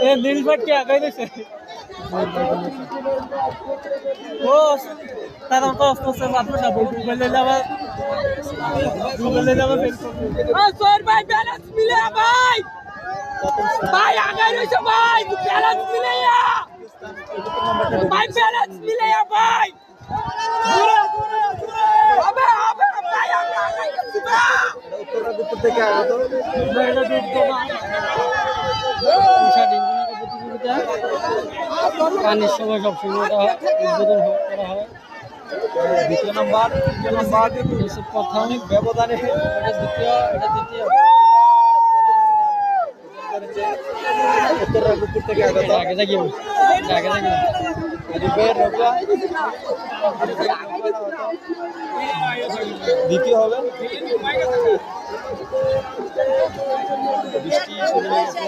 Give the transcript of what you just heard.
এ নীল ভাই কি আগাই দিছে ও তারা তো আস্তে আস্তে যাবো ডুবেলে যাবে সোহেল ভাই ব্যালেন্স মিলে ভাই ভাই আগাই রইছে ভাই ব্যালেন্স মিলে ভাই ব্যালেন্স মিলে ভাই হবে হবে ভাই আমরা আগাই গেছি উত্তর থেকে আগত পানির সময় সবসময় উদ্বোধন করা হয় দ্বিতীয় নাম্বার প্রথম ব্যবধানে দ্বিতীয় উত্তর থেকে আগত আগে থাকি দ্বিতীয় হবে বৃষ্টি শুরু হয়েছে